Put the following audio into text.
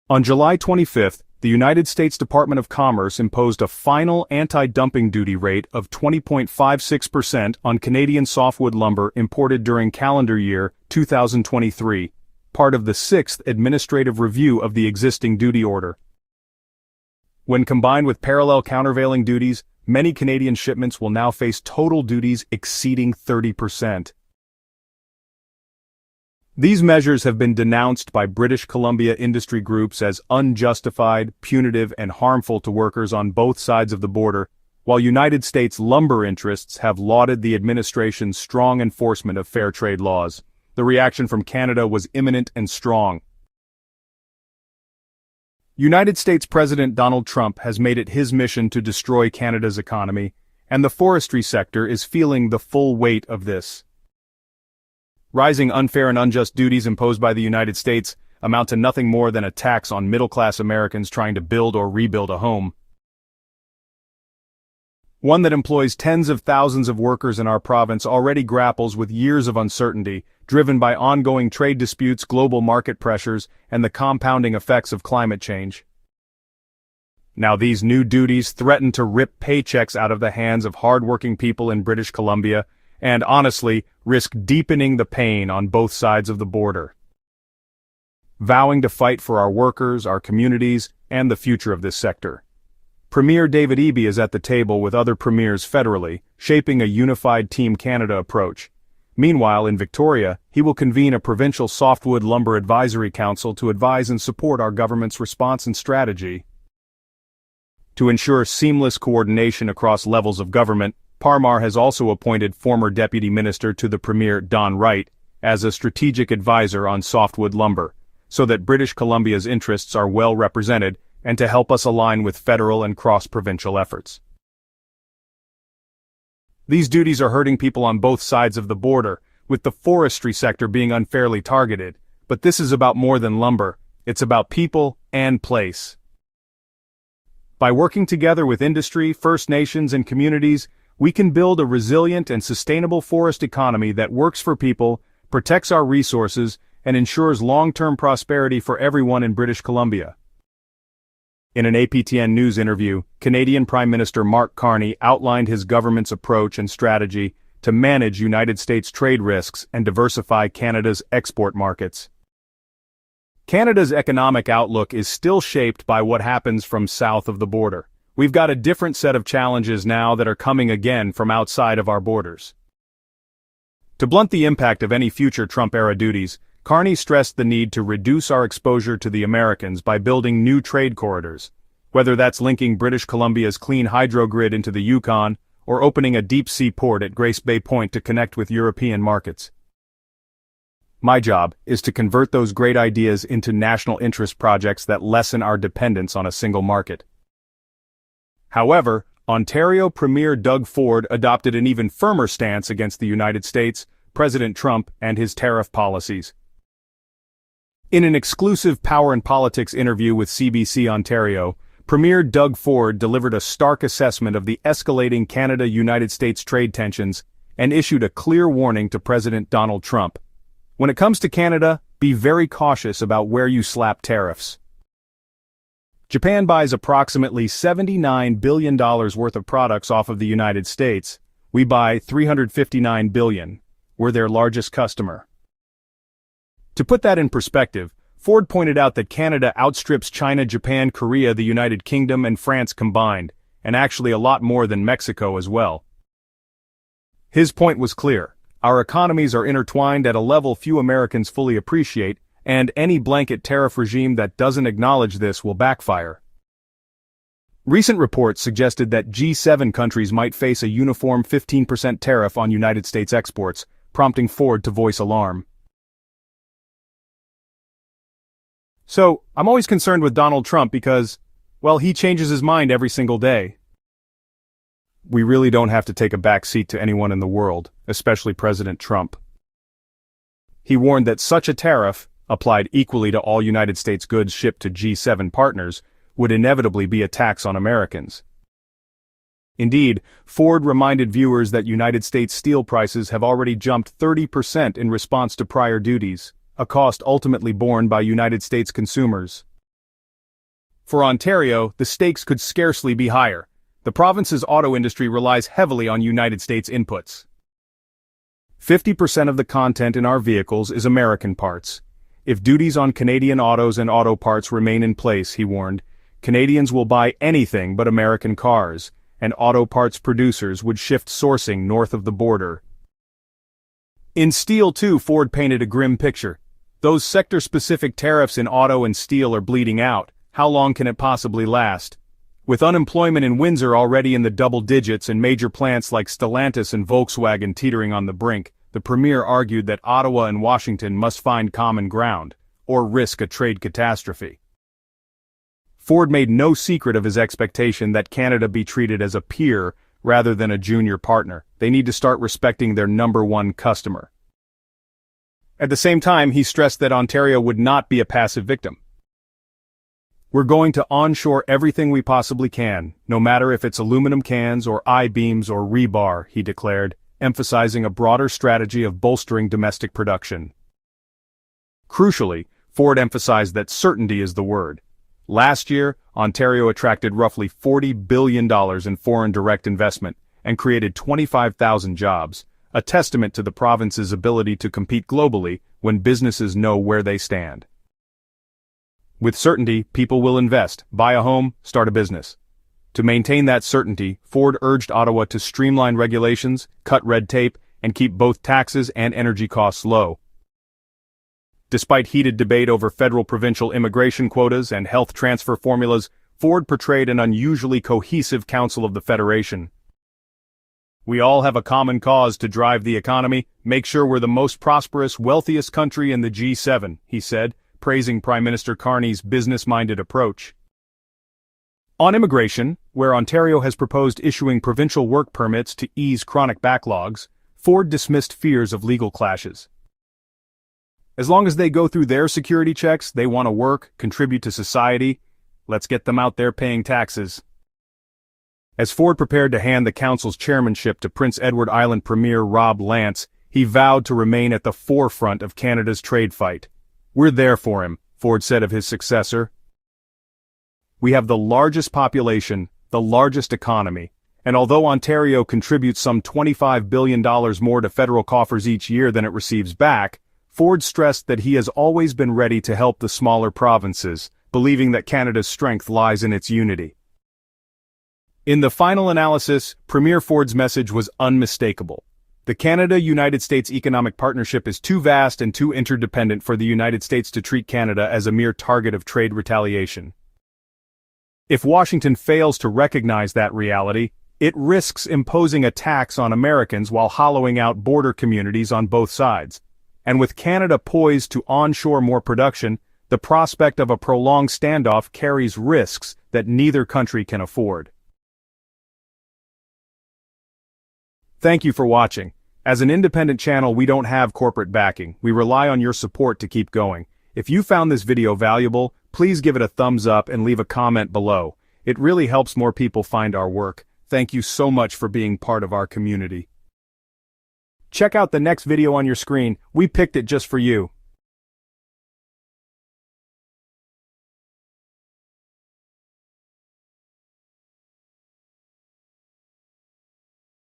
On July 25, the United States Department of Commerce imposed a final anti-dumping duty rate of 20.56% on Canadian softwood lumber imported during calendar year 2023, part of the 6th administrative review of the existing duty order. When combined with parallel countervailing duties, many Canadian shipments will now face total duties exceeding 30%. These measures have been denounced by British Columbia industry groups as unjustified, punitive, and harmful to workers on both sides of the border, while United States lumber interests have lauded the administration's strong enforcement of fair trade laws. The reaction from Canada was imminent and strong. United States President Donald Trump has made it his mission to destroy Canada's economy, and the forestry sector is feeling the full weight of this. Rising unfair and unjust duties imposed by the United States amount to nothing more than a tax on middle-class Americans trying to build or rebuild a home. One that employs tens of thousands of workers in our province already grapples with years of uncertainty, driven by ongoing trade disputes, global market pressures, and the compounding effects of climate change. Now these new duties threaten to rip paychecks out of the hands of hard-working people in British Columbia, and honestly, risk deepening the pain on both sides of the border. Vowing to fight for our workers, our communities, and the future of this sector, Premier David Eby is at the table with other premiers federally, shaping a unified Team Canada approach. Meanwhile, in Victoria, he will convene a provincial softwood lumber advisory council to advise and support our government's response and strategy. To ensure seamless coordination across levels of government, Parmar has also appointed former Deputy Minister to the Premier Don Wright as a strategic advisor on softwood lumber, so that British Columbia's interests are well represented and to help us align with federal and cross-provincial efforts. These duties are hurting people on both sides of the border, with the forestry sector being unfairly targeted, but this is about more than lumber, it's about people and place. By working together with industry, First Nations, and communities, we can build a resilient and sustainable forest economy that works for people, protects our resources, and ensures long-term prosperity for everyone in British Columbia. In an APTN News interview, Canadian Prime Minister Mark Carney outlined his government's approach and strategy to manage United States trade risks and diversify Canada's export markets. Canada's economic outlook is still shaped by what happens from south of the border. We've got a different set of challenges now that are coming again from outside of our borders. To blunt the impact of any future Trump-era duties, Carney stressed the need to reduce our exposure to the Americans by building new trade corridors, whether that's linking British Columbia's clean hydro grid into the Yukon, or opening a deep-sea port at Grace Bay Point to connect with European markets. My job is to convert those great ideas into national interest projects that lessen our dependence on a single market. However, Ontario Premier Doug Ford adopted an even firmer stance against the United States, President Trump, and his tariff policies. In an exclusive Power and Politics interview with CBC Ontario, Premier Doug Ford delivered a stark assessment of the escalating Canada-United States trade tensions and issued a clear warning to President Donald Trump. When it comes to Canada, be very cautious about where you slap tariffs. Japan buys approximately $79 billion worth of products off of the United States. We buy $359 billion. We're their largest customer. To put that in perspective, Ford pointed out that Canada outstrips China, Japan, Korea, the United Kingdom, and France combined, and actually a lot more than Mexico as well. His point was clear. Our economies are intertwined at a level few Americans fully appreciate, and any blanket tariff regime that doesn't acknowledge this will backfire. Recent reports suggested that G7 countries might face a uniform 15% tariff on United States exports, prompting Ford to voice alarm. So, I'm always concerned with Donald Trump because, well, he changes his mind every single day. We really don't have to take a back seat to anyone in the world, especially President Trump. He warned that such a tariff, applied equally to all United States goods shipped to G7 partners, would inevitably be a tax on Americans. Indeed, Ford reminded viewers that United States steel prices have already jumped 30% in response to prior duties, a cost ultimately borne by United States consumers. For Ontario, the stakes could scarcely be higher. The province's auto industry relies heavily on United States inputs. 50% of the content in our vehicles is American parts. If duties on Canadian autos and auto parts remain in place, he warned, Canadians will buy anything but American cars, and auto parts producers would shift sourcing north of the border. In steel too, Ford painted a grim picture. Those sector-specific tariffs in auto and steel are bleeding out. How long can it possibly last? With unemployment in Windsor already in the double digits and major plants like Stellantis and Volkswagen teetering on the brink, the Premier argued that Ottawa and Washington must find common ground, or risk a trade catastrophe. Ford made no secret of his expectation that Canada be treated as a peer rather than a junior partner. They need to start respecting their number one customer. At the same time, he stressed that Ontario would not be a passive victim. We're going to onshore everything we possibly can, no matter if it's aluminum cans or I-beams or rebar, he declared, emphasizing a broader strategy of bolstering domestic production. Crucially, Ford emphasized that certainty is the word. Last year, Ontario attracted roughly $40 billion in foreign direct investment and created 25,000 jobs, a testament to the province's ability to compete globally when businesses know where they stand. With certainty, people will invest, buy a home, start a business. To maintain that certainty, Ford urged Ottawa to streamline regulations, cut red tape, and keep both taxes and energy costs low. Despite heated debate over federal-provincial immigration quotas and health transfer formulas, Ford portrayed an unusually cohesive Council of the Federation. We all have a common cause to drive the economy, make sure we're the most prosperous, wealthiest country in the G7, he said, praising Prime Minister Carney's business-minded approach. On immigration, where Ontario has proposed issuing provincial work permits to ease chronic backlogs, Ford dismissed fears of legal clashes. As long as they go through their security checks, they want to work, contribute to society. Let's get them out there paying taxes. As Ford prepared to hand the council's chairmanship to Prince Edward Island Premier Rob Lance, he vowed to remain at the forefront of Canada's trade fight. We're there for him, Ford said of his successor. We have the largest population, the largest economy, and although Ontario contributes some $25 billion more to federal coffers each year than it receives back, Ford stressed that he has always been ready to help the smaller provinces, believing that Canada's strength lies in its unity. In the final analysis, Premier Ford's message was unmistakable. The Canada-United States economic partnership is too vast and too interdependent for the United States to treat Canada as a mere target of trade retaliation. If Washington fails to recognize that reality, it risks imposing a tax on Americans while hollowing out border communities on both sides. And with Canada poised to onshore more production, the prospect of a prolonged standoff carries risks that neither country can afford. Thank you for watching. As an independent channel, we don't have corporate backing. We rely on your support to keep going. If you found this video valuable, please give it a thumbs up and leave a comment below. It really helps more people find our work. Thank you so much for being part of our community. Check out the next video on your screen. We picked it just for you.